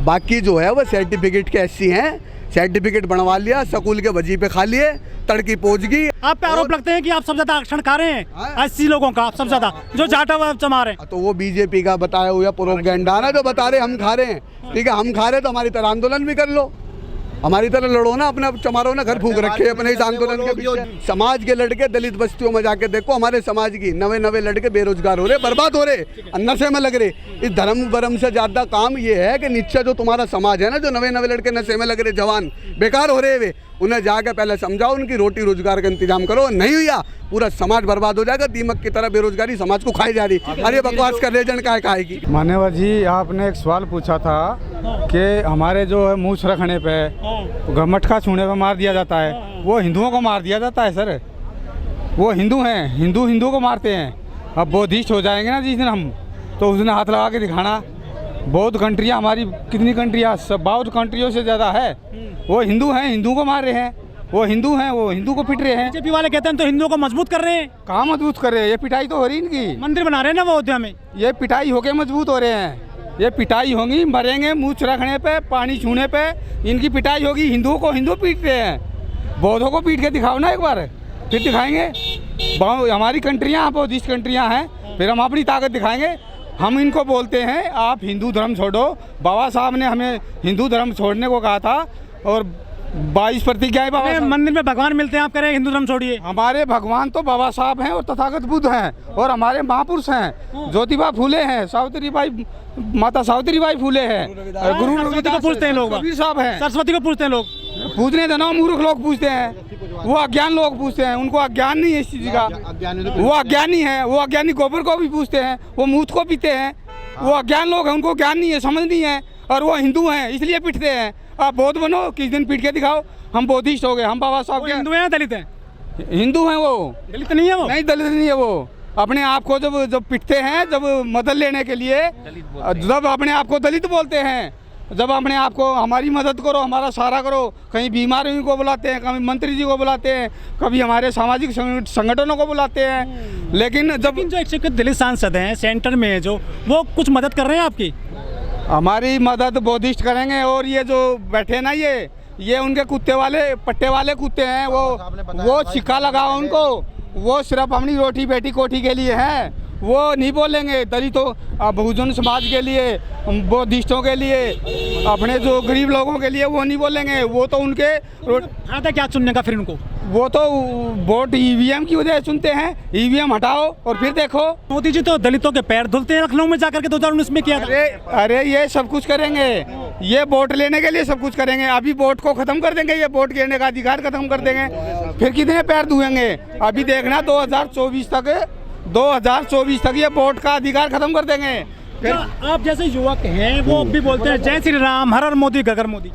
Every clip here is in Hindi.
बाकी जो है वो सर्टिफिकेट के एससी हैं, सर्टिफिकेट बनवा लिया, स्कूल के वजीफे खा लिए, तड़की पहुंच गई। आप पे आरोप लगते हैं कि आप सबसे ज्यादा आरक्षण खा रहे हैं 80 लोगों का, आप सबसे ज्यादा जो जाटा जमा रहे हैं। तो वो बीजेपी का बताया हुआ प्रोपेगेंडा ना, जो बता रहे हम खा रहे हैं। ठीक है, हम खा रहे हैं तो हमारी तरह आंदोलन भी कर लो, हमारी तरह लड़ो ना, अपना चमारो ना, घर फूक रखे अपने इस आंदोलन के पीछे। समाज के लड़के दलित बस्तियों में जाके देखो, हमारे समाज की नवे लड़के बेरोजगार हो रहे, बर्बाद हो रहे, नशे में लग रहे। इस धर्म वर्म से ज्यादा काम ये है कि नीचे जो तुम्हारा समाज है ना, जो नवे लड़के नशे में लग रहे, जवान बेकार हो रहे वे, उन्हें जाके पहले समझाओ, उनकी रोटी रोजगार का इंतजाम करो। नहीं हुआ पूरा समाज बर्बाद हो जाएगा। दीमक की तरह बेरोजगारी समाज को खाई जा रही। अरे बकवास कर रहे जन काय खाएगी। मान्यवर जी, आपने एक सवाल पूछा था कि हमारे जो है मूछ रखने पे, मटका छूने पे मार दिया जाता है, वो हिंदुओं को मार दिया जाता है सर। वो हिंदू हैं, हिंदू को मारते हैं। अब बौद्धिस्ट हो जाएंगे ना जिस दिन हम, तो उस दिन हाथ लगा के दिखाना। बहुत कंट्रियाँ हमारी, कितनी कंट्रियाँ, सब 52 कंट्रियों से ज़्यादा है। वो हिंदू हैं, हिंदू को मार रहे हैं। वो हिंदू हैं, वो हिंदू को पीट रहे हैं। बीजेपी वाले कहते हैं तो हिंदुओं को मजबूत कर रहे हैं। कहाँ मजबूत कर रहे हैं? ये पिटाई तो हो रही इनकी। मंदिर बना रहे हैं ना वो अयोध्या में, ये पिटाई होके मजबूत हो रहे हैं। ये पिटाई होगी, मरेंगे मूछ रखने पे, पानी छूने पे इनकी पिटाई होगी। हिंदुओं को हिंदू पीट रहे हैं, बौद्धों को पीट के दिखाओ ना एक बार, फिर दिखाएंगे। हमारी कंट्रियाँ बौद्धिस्ट कंट्रियाँ हैं, फिर हम अपनी ताकत दिखाएंगे। हम इनको बोलते हैं आप हिंदू धर्म छोड़ो। बाबा साहब ने हमें हिंदू धर्म छोड़ने को कहा था और 22 प्रतिज्ञाएं बाबा मंदिर में भगवान मिलते हैं, आप कह रहे हैं हिंदू धर्म छोड़िए। हमारे भगवान तो बाबा साहब हैं और तथागत बुद्ध हैं और हमारे महापुरुष हैं। ज्योतिबा फूले हैं, माता सावित्रीबाई फूले हैं, गुरु सरस्वती को पूछते हैं लोग, कबीर साहब हैं। सरस्वती को पूछते हैं लोग, पूछने देना, मूर्ख लोग पूछते हैं, वो अज्ञान लोग पूछते हैं। उनको अज्ञान नहीं है इस चीज का, वो अज्ञानी है। वो अज्ञानी गोबर को भी पूछते हैं, वो मूत को पीते हैं। वो अज्ञान लोग हैं, उनको ज्ञान नहीं है, समझ नहीं है, और वो हिंदू हैं इसलिए पीटते हैं। आप बौद्ध बनो, किस दिन पीट के दिखाओ। हम बौद्धिस्ट हो गए, हम बाबा साहब के हिंदू हैं, दलित हैं? हिंदू हैं वो, दलित नहीं है वो। नहीं, दलित नहीं है वो। अपने आप को जब पिटते हैं, जब मदद लेने के लिए, जब अपने आप को दलित बोलते हैं, जब अपने आप को हमारी मदद करो, हमारा सहारा करो, कहीं बीमार को बुलाते हैं, कभी मंत्री जी को बुलाते हैं, कभी हमारे सामाजिक संगठनों को बुलाते हैं। लेकिन जो एक दलित सांसद हैं सेंटर में, जो वो कुछ मदद कर रहे हैं आपकी? हमारी मदद बौद्धिस्ट करेंगे। और ये जो बैठे ना, ये उनके कुत्ते वाले, पट्टे वाले कुत्ते हैं। वो सिक्का लगाओ उनको, वो सिर्फ अपनी रोटी बेटी कोठी के लिए हैं। वो नहीं बोलेंगे दलितों, बहुजन समाज के लिए, बौद्धिस्टों के लिए, अपने जो गरीब लोगों के लिए वो नहीं बोलेंगे। वो तो उनके आता क्या चुनने का फिर उनको? वो तो वोट ईवीएम की वजह से चुनते हैं। ईवीएम हटाओ और फिर देखो। मोदी जी तो दलितों के पैर धुलते हैं, लखनऊ में जाकर के 2019 में किया था। अरे ये सब कुछ करेंगे, ये वोट लेने के लिए सब कुछ करेंगे। अभी वोट को खत्म कर देंगे, ये वोट गिरने का अधिकार खत्म कर देंगे, फिर कितने पैर धुएंगे? अभी देखना 2024 तक ये वोट का अधिकार खत्म कर देंगे। फिर आप जैसे युवक हैं, वो भी बोलते हैं जय श्री राम, हर हर मोदी गगर मोदी।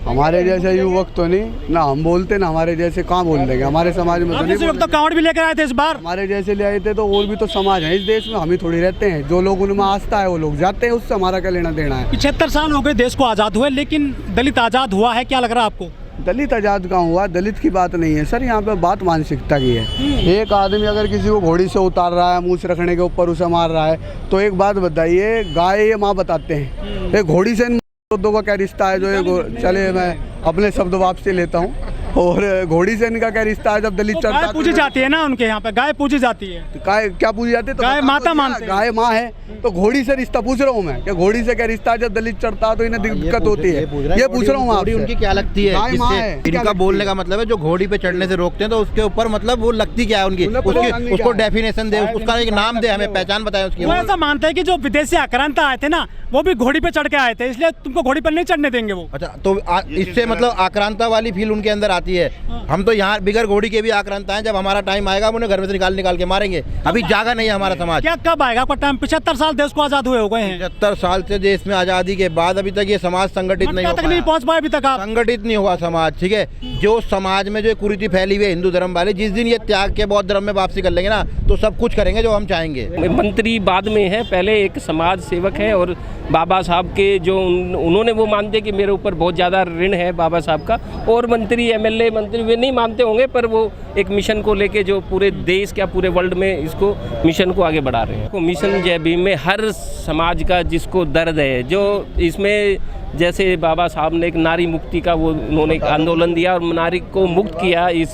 हमारे जैसे युवक तो नहीं ना, हम बोलते ना, हमारे जैसे कहाँ बोल देंगे? हमारे समाज में तो नहीं। युवक तो कांवड़ भी लेकर आए थे इस बार। हमारे जैसे ले आए थे तो और भी तो समाज है इस देश में, हम ही थोड़ी रहते हैं। जो लोग उनमें आस्था है वो लोग जाते हैं, उससे हमारा क्या लेना देना है। 75 साल हो गए देश को आज़ाद हुए, लेकिन दलित आज़ाद हुआ है? क्या लग रहा है आपको? दलित आज़ाद कहाँ हुआ? दलित की बात नहीं है सर, यहाँ पे बात मानसिकता की है। एक आदमी अगर किसी को घोड़ी से उतार रहा है, मूछ रखने के ऊपर उसे मार रहा है, तो एक बात बताइए, गाय ये माँ बताते हैं, एक घोड़ी से दो का क्या रिश्ता है? जो ये चले, मैं अपने शब्द वापसी लेता हूँ, और घोड़ी से इनका क्या रिश्ता है? जब दलित चढ़ता है, पूजी जाती है ना उनके यहाँ पे, गाय पूजी जाती है। तो गाय क्या पूजी जाती है? तो गाय माता मानते हैं। गाय माँ है, तो घोड़ी से रिश्ता पूछ रहा हूँ मैं, कि घोड़ी से क्या रिश्ता है? जब दलित चढ़ता है तो इन्हें दिक्कत होती है, ये पूछ रहा हूँ आपसे। उनकी क्या लगती है? इनका बोलने का मतलब है जो घोड़ी पे चढ़ने से रोकते हैं, तो उसके ऊपर मतलब वो लगती क्या है उनकी? उसको डेफिनेशन दे, उसका एक नाम दे, हमें पहचान बताए उसकी। वो ऐसा मानते हैं कि जो विदेशी आक्रांता आए थे ना, वो भी घोड़ी पे चढ़ के आए थे, इसलिए तुमको घोड़ी पर नहीं चढ़ने देंगे वो। अच्छा, तो इससे मतलब आक्रांता वाली फील उनके अंदर आती है। हम तो यहाँ बिगर घोड़ी के भी आक्रांता हैं। जब हमारा टाइम आएगा उन्हें घर में से निकाल के मारेंगे। अभी जागा नहीं है हमारा समाज। क्या कब आएगा आपका टाइम? 75 साल देश को आजाद हुए हो गए हैं। 75 साल से देश में आजादी के बाद अभी तक ये समाज संगठित नहीं पहुंच पाए अभी तक। आप संगठित नहीं हुआ समाज, ठीक है। जो समाज में जो कुरीति फैली हुई है हिंदू धर्म वाले, जिस दिन ये त्याग के बौद्ध धर्म में वापसी कर लेंगे ना, तो सब कुछ करेंगे जो हम चाहेंगे। मंत्री बाद में है, पहले एक समाज सेवक है, और बाबा साहब के जो उन्होंने वो मानते कि मेरे ऊपर बहुत ज़्यादा ऋण है बाबा साहब का। और मंत्री, एमएलए, मंत्री वे नहीं मानते होंगे, पर वो एक मिशन को लेके जो पूरे देश क्या पूरे वर्ल्ड में इसको मिशन को आगे बढ़ा रहे हैं। मिशन जय भीम में हर समाज का जिसको दर्द है, जो इसमें जैसे बाबा साहब ने एक नारी मुक्ति का वो उन्होंने एक आंदोलन दिया और नारी को मुक्त किया इस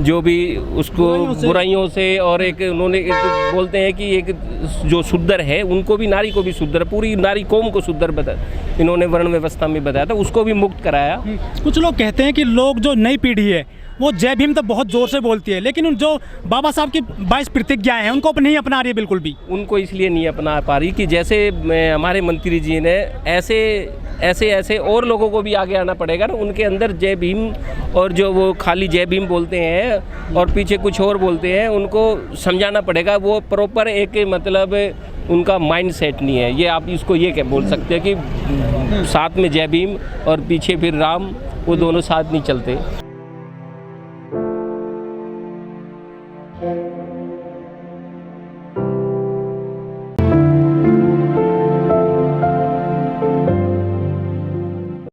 जो भी उसको बुराइयों से, और एक उन्होंने एक बोलते हैं कि एक जो शुद्र है उनको भी, नारी को भी शुद्र, पूरी नारी कौम को शुद्र बता इन्होंने वर्ण व्यवस्था में बताया था, उसको भी मुक्त कराया। कुछ लोग कहते हैं कि लोग जो नई पीढ़ी है वो जय भीम तो बहुत ज़ोर से बोलती है, लेकिन उन जो बाबा साहब की 22 प्रतिज्ञाएं हैं उनको नहीं अपना रही है बिल्कुल भी। उनको इसलिए नहीं अपना पा रही कि जैसे हमारे मंत्री जी ने ऐसे और लोगों को भी आगे आना पड़ेगा ना, उनके अंदर जय भीम और जो वो खाली जय भीम बोलते हैं और पीछे कुछ और बोलते हैं, उनको समझाना पड़ेगा। वो प्रॉपर एक मतलब उनका माइंड सेट नहीं है। ये आप इसको ये क्या बोल सकते हैं कि साथ में जय भीम और पीछे फिर राम, वो दोनों साथ नहीं चलते।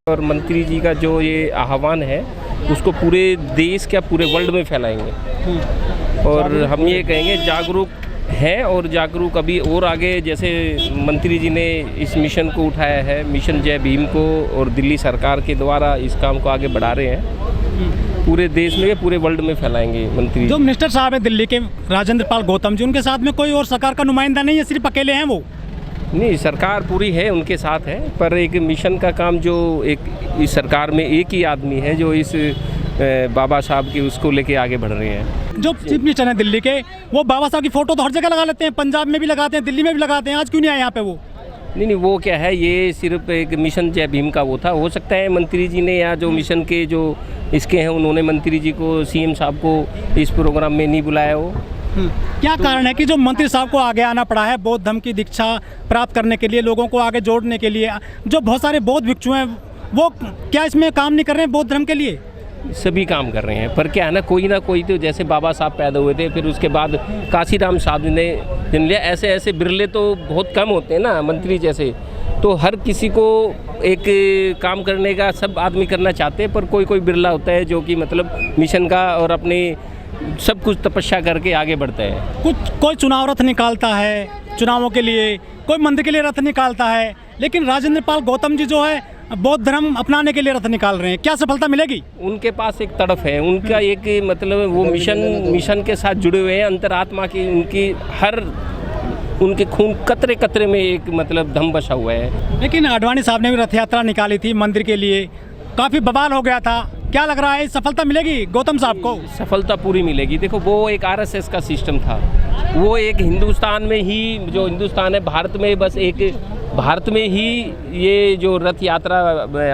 और मंत्री जी का जो ये आह्वान है उसको पूरे देश क्या पूरे वर्ल्ड में फैलाएंगे और हम ये कहेंगे जागरूक हैं और जागरूक अभी और आगे, जैसे मंत्री जी ने इस मिशन को उठाया है, मिशन जय भीम को, और दिल्ली सरकार के द्वारा इस काम को आगे बढ़ा रहे हैं, पूरे देश में पूरे वर्ल्ड में फैलाएंगे मंत्री। जो मिनिस्टर साहब हैं दिल्ली के राजेंद्र पाल गौतम जी, उनके साथ में कोई और सरकार का नुमाइंदा नहीं है, सिर्फ अकेले हैं वो? नहीं, सरकार पूरी है उनके साथ है, पर एक मिशन का काम जो एक इस सरकार में एक ही आदमी है जो इस बाबा साहब की उसको लेके आगे बढ़ रहे हैं। जो चीफ मिनिस्टर हैं दिल्ली के, वो बाबा साहब की फ़ोटो तो हर जगह लगा लेते हैं, पंजाब में भी लगाते हैं, दिल्ली में भी लगाते हैं, आज क्यों नहीं आए यहाँ पे वो? नहीं, वो क्या है, ये सिर्फ एक मिशन जय भीम का वो था। हो सकता है मंत्री जी ने या जो मिशन के जो इसके हैं उन्होंने मंत्री जी को, सीएम साहब को इस प्रोग्राम में नहीं बुलाया हो। क्या कारण है कि जो मंत्री साहब को आगे आना पड़ा है बौद्ध धर्म की दीक्षा प्राप्त करने के लिए, लोगों को आगे जोड़ने के लिए? जो बहुत सारे बौद्ध भिक्षु हैं वो क्या इसमें काम नहीं कर रहे हैं बौद्ध धर्म के लिए? सभी काम कर रहे हैं, पर क्या है ना कोई तो जैसे बाबा साहब पैदा हुए थे, फिर उसके बाद काशीराम साहब ने जन्म लिया, ऐसे बिरले तो बहुत कम होते हैं ना मंत्री जैसे। तो हर किसी को एक काम करने का सब आदमी करना चाहते हैं, पर कोई बिरला होता है जो कि मतलब मिशन का और अपने सब कुछ तपस्या करके आगे बढ़ता है। कोई चुनाव रथ निकालता है चुनावों के लिए, कोई मंदिर के लिए रथ निकालता है, लेकिन राजेंद्र पाल गौतम जी जो है बौद्ध धर्म अपनाने के लिए रथ निकाल रहे हैं। क्या सफलता मिलेगी? उनके पास एक तड़फ है, उनका एक मतलब वो मिशन के साथ जुड़े हुए हैं, अंतरात्मा की उनकी हर उनके खून कतरे कतरे में एक मतलब दम बसा हुआ है। लेकिन आडवाणी साहब ने भी रथ यात्रा निकाली थी मंदिर के लिए, काफ़ी बवाल हो गया था। क्या लग रहा है सफलता मिलेगी गौतम साहब को? सफलता पूरी मिलेगी। देखो, वो एक आरएसएस का सिस्टम था, वो एक हिंदुस्तान में ही, जो हिंदुस्तान है भारत में, बस एक भारत में ही ये जो रथ यात्रा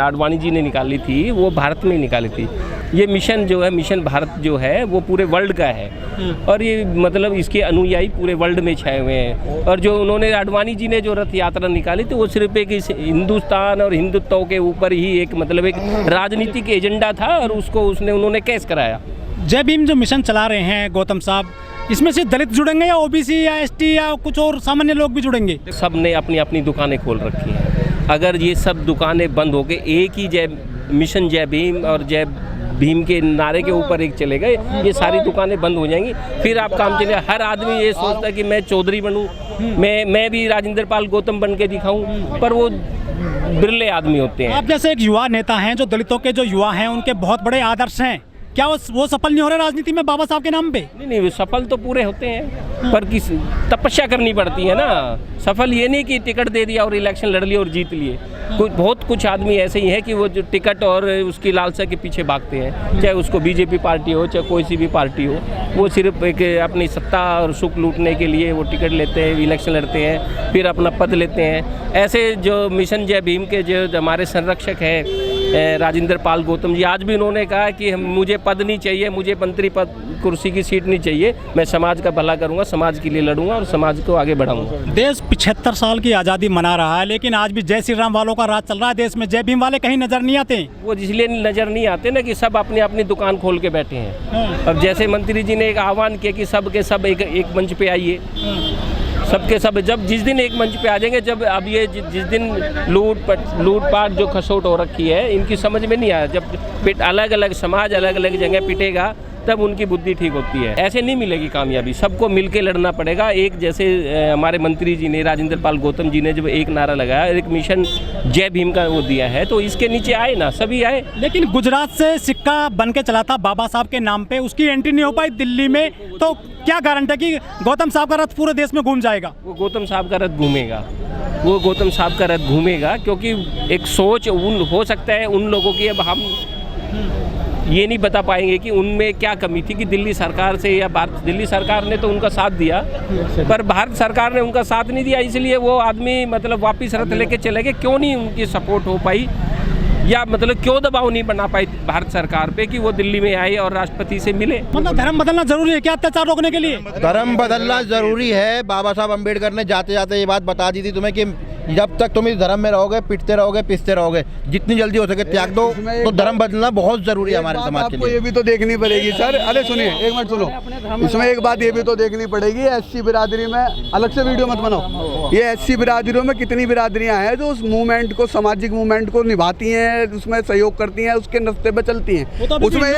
आडवाणी जी ने निकाली थी वो भारत में ही निकाली थी। ये मिशन जो है, मिशन भारत जो है वो पूरे वर्ल्ड का है और ये मतलब इसके अनुयायी पूरे वर्ल्ड में छाए हुए हैं। और जो उन्होंने आडवाणी जी ने जो रथ यात्रा निकाली थी वो सिर्फ एक इस हिंदुस्तान और हिंदुत्व के ऊपर ही एक मतलब एक राजनीतिक एजेंडा था और उसको उन्होंने कैश कराया। जय भीम जो मिशन चला रहे हैं गौतम साहब, इसमें से दलित जुड़ेंगे या ओबीसी या एसटी या कुछ और सामान्य लोग भी जुड़ेंगे? सब ने अपनी अपनी दुकानें खोल रखी हैं। अगर ये सब दुकानें बंद हो गए, एक ही जय मिशन जय भीम और जय भीम के नारे के ऊपर एक चले गए, ये सारी दुकानें बंद हो जाएंगी। फिर आप काम चले, हर आदमी ये सोचता है कि मैं चौधरी बनूं, मैं भी राजेंद्र पाल गौतम बन के दिखाऊं, पर वो बिरले आदमी होते हैं। आप जैसे एक युवा नेता हैं, जो दलितों के जो युवा हैं उनके बहुत बड़े आदर्श हैं, क्या वो सफल नहीं हो रहे राजनीति में बाबा साहब के नाम पे? नहीं, सफल तो पूरे होते हैं, पर किस तपस्या करनी पड़ती है ना। सफल ये नहीं कि टिकट दे दिया और इलेक्शन लड़ लिए और जीत लिए। बहुत कुछ आदमी ऐसे ही हैं कि वो जो टिकट और उसकी लालसा के पीछे भागते हैं, चाहे उसको बीजेपी पार्टी हो चाहे कोई सी भी पार्टी हो, वो सिर्फ एक अपनी सत्ता और सुख लूटने के लिए वो टिकट लेते हैं, इलेक्शन लड़ते हैं, फिर अपना पद लेते हैं। ऐसे जो मिशन जय भीम के जो हमारे संरक्षक हैं राजेंद्र पाल गौतम जी, आज भी उन्होंने कहा कि मुझे पद नहीं चाहिए, मुझे मंत्री पद कुर्सी की सीट नहीं चाहिए, मैं समाज का भला करूंगा, समाज के लिए लड़ूंगा और समाज को आगे बढ़ाऊंगा। देश 75 साल की आज़ादी मना रहा है, लेकिन आज भी जय श्री राम वालों का राज चल रहा है देश में। जय भीम वाले कहीं नजर नहीं आते। वो इसलिए नजर नहीं आते ना कि सब अपनी अपनी दुकान खोल के बैठे हैं। अब जैसे मंत्री जी ने एक आह्वान किया कि सब के सब एक मंच पे आइए, सबके सब जब जिस दिन एक मंच पे आ जाएंगे, जब अब ये जिस दिन लूटपाट जो खसोट हो रखी है इनकी समझ में नहीं आया, जब अलग अलग समाज अलग अलग जगह पिटेगा तब उनकी बुद्धि ठीक होती है। ऐसे नहीं मिलेगी कामयाबी, सबको मिलके लड़ना पड़ेगा। एक जैसे हमारे मंत्री जी ने, राजेंद्र पाल गौतम जी ने जब एक नारा लगाया, एक मिशन जय भीम का वो दिया है, तो इसके नीचे आए ना, सभी आए। लेकिन गुजरात से सिक्का बन के चला था बाबा साहब के नाम पे, उसकी एंट्री नहीं हो पाई दिल्ली में, तो क्या गारंटी है कि गौतम साहब का रथ पूरे देश में घूम जाएगा? वो गौतम साहब का रथ घूमेगा, वो गौतम साहब का रथ घूमेगा, क्योंकि एक सोच हो सकता है उन लोगों की। अब हम ये नहीं बता पाएंगे कि उनमें क्या कमी थी कि दिल्ली सरकार से या दिल्ली सरकार ने तो उनका साथ दिया, पर भारत सरकार ने उनका साथ नहीं दिया, इसलिए वो आदमी मतलब वापस रथ लेके चले गए। क्यों नहीं उनकी सपोर्ट हो पाई, या मतलब क्यों दबाव नहीं बना पाई भारत सरकार पे कि वो दिल्ली में आए और राष्ट्रपति से मिले? मतलब धर्म बदलना जरूरी है क्या अत्याचार रोकने के लिए? धर्म बदलना जरूरी है। बाबा साहब अम्बेडकर ने जाते जाते ये बात बता दी थी तुम्हें कि जब तक तुम इस धर्म में रहोगे, पिटते रहोगे, पिसते रहोगे, जितनी जल्दी हो सके त्याग दो। तो धर्म बदलना बहुत जरूरी है हमारे समाज के लिए। ये भी तो देखनी पड़ेगी सर। अरे सुनिए, एक मिनट सुनो, इसमें एक बात ये भी तो देखनी पड़ेगी, एससी बिरादरी में, अलग से वीडियो मत बनाओ, ये एससी बिरादरियों में कितनी बिरादरियां हैं जो उस मूवमेंट को, सामाजिक मूवमेंट को निभाती हैं, उसमें सहयोग करती हैं, उसके रास्ते पे चलती हैं। उसमें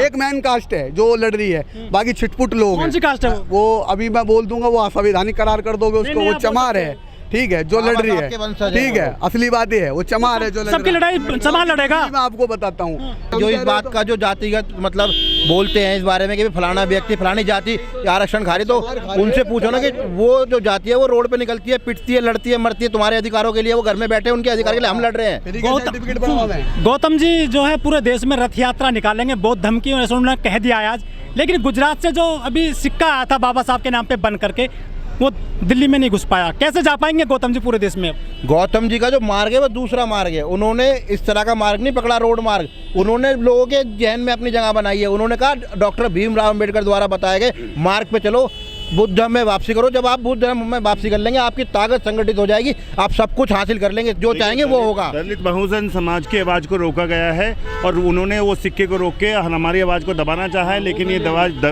एक मैन कास्ट है जो लड़ रही है, बाकी छिटपुट लोग हैं। कौन सी कास्ट है वो अभी मैं बोल दूंगा, वो असंवैधानिक करार कर दोगे उसको, वो चमार है, ठीक है, जो लड़ रही है, ठीक है, असली बात ये है, वो चमार है जो सबकी लड़ाई चमार लड़ेगा। मैं आपको बताता हूँ जो इस बात का जो जातिगत मतलब बोलते हैं इस बारे में कि फलाना व्यक्ति फलानी जाति आरक्षण खा रही, तो उनसे पूछो ना कि वो जो जाति है वो रोड पे निकलती है, पिटती है, लड़ती है, मरती है तुम्हारे अधिकारों के लिए, वो घर में बैठे उनके अधिकार के लिए हम लड़ रहे हैं। गौतम जी जो है पूरे देश में रथ यात्रा निकालेंगे बौद्ध धर्म की, उन्होंने कह दिया है आज। लेकिन गुजरात से जो अभी सिक्का आया था बाबा साहब के नाम पे बन करके, वो दिल्ली में नहीं घुस पाया, कैसे जा पाएंगे गौतम जी पूरे देश में? गौतम जी का जो मार्ग है वो दूसरा मार्ग है, उन्होंने इस तरह का मार्ग नहीं पकड़ा, रोड मार्ग, उन्होंने लोगों के जहन में अपनी जगह बनाई है। उन्होंने कहा डॉक्टर भीमराव अंबेडकर द्वारा बताए गए मार्ग पे चलो, बुद्ध धर्म में वापसी करो। जब आप बुद्ध धर्म में वापसी कर लेंगे, आपकी ताकत संगठित हो जाएगी, आप सब कुछ हासिल कर लेंगे, जो चाहेंगे वो होगा। दलित बहुजन समाज की आवाज़ को रोका गया है और उन्होंने वो सिक्के को रोक के हमारी आवाज़ को दबाना चाहा है, लेकिन ये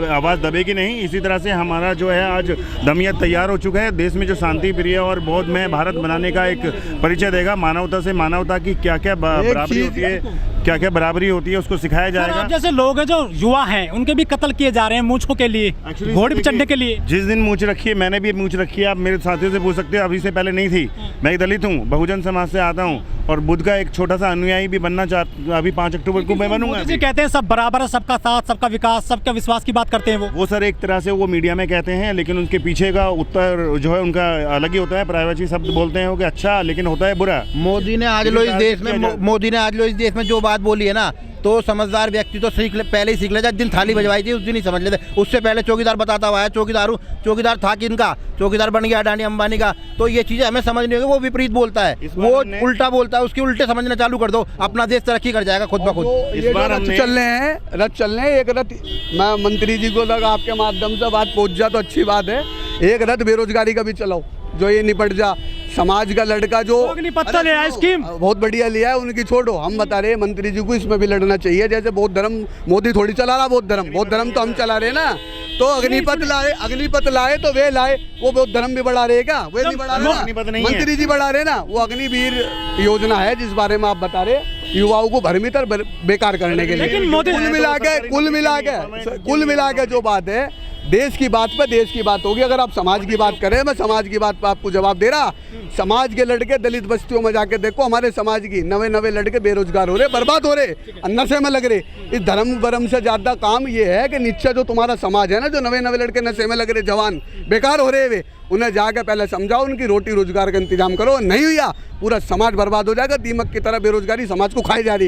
आवाज़ दबेगी नहीं। इसी तरह से हमारा जो है आज दमियत तैयार हो चुका है, देश में जो शांति प्रिय और बौद्ध में भारत बनाने का एक परिचय देगा। मानवता से मानवता की क्या क्या बराबरी होती है, क्या क्या बराबरी होती है, उसको सिखाया जाएगा। जैसे लोग हैं जो युवा हैं, उनके भी कत्ल किए जा रहे हैं मूंछों के लिए, घोड़े पे चढ़ने के लिए। जिस दिन मूंछ रखी है, मैंने भी मूंछ रखी है, आप मेरे साथियों से पूछ सकते हो, अभी से पहले नहीं थी। मैं एक दलित हूँ, बहुजन समाज से आता हूँ और बुद्ध का एक छोटा सा अनुयायी भी बनना चाहता। अभी 5 अक्टूबर को मैं बनूंगा। जी कहते हैं सब बराबर है, सबका साथ, सबका विकास, सबका विश्वास की बात करते हैं वो सर एक तरह से वो मीडिया में कहते हैं, लेकिन उनके पीछे का उत्तर जो है उनका अलग ही होता है। प्राइवेसी शब्द बोलते हैं कि अच्छा, लेकिन होता है बुरा। मोदी ने आज लो इस देश में जो बात बोली है ना, तो समझदार व्यक्ति तो पहले ही सीख ले। जिस दिन थाली बजवाई थी उस दिन ही समझ लेते। उससे पहले चौकीदार बताता हुआ है, चौकीदार था किनका, चौकीदार बन गया अडानी अंबानी का। तो ये चीजें हमें समझ नहीं होगी। वो विपरीत बोलता है, वो उल्टा बोलता है, उसके उल्टे समझना चालू कर दो, अपना देश तरक्की कर जाएगा खुद ब खुद। इस बार रथ चल रहे हैं, एक रथ मैं मंत्री जी को लगा आपके माध्यम से बात पहुंच जा तो अच्छी बात है। एक रथ बेरोजगारी का भी चलाओ, जो ये निपट जा। समाज का लड़का जो अग्निपत्र ले आया स्कीम बहुत बढ़िया लिया है, उनकी छोड़ो, हम बता रहे हैं मंत्री जी को इसमें भी लड़ना चाहिए। जैसे बौद्ध धर्म मोदी थोड़ी चला रहा, बौद्ध धर्म तो हम चला रहे ना। तो अग्निपथ लाए तो वे लाए, वो बौद्ध धर्म भी बढ़ा रहेगा, वे नहीं बढ़ा रहे, मंत्री जी बढ़ा रहे ना। वो अग्निवीर योजना है जिस बारे में आप बता रहे, युवाओं को भ्रमित और बेकार करने के लिए। कुल मिला के जो बात है, देश की बात पे देश की बात होगी। अगर आप समाज की बात करें, मैं समाज की बात पे आपको जवाब दे रहा। समाज के लड़के दलित बस्तियों में जाके देखो, हमारे समाज की नवे लड़के बेरोजगार हो रहे, बर्बाद हो रहे, नशे में लग रहे। इस धर्म वर्म से ज्यादा काम ये है कि नीचे जो तुम्हारा समाज है ना, जो नवे लड़के नशे में लग रहे, जवान बेकार हो रहे, वे उन्हें जाके पहले समझाओ, उनकी रोटी रोजगार का इंतजाम करो। नहीं हुआ पूरा समाज बर्बाद हो जाएगा। दीमक की तरह बेरोजगारी समाज को खाई जा रही।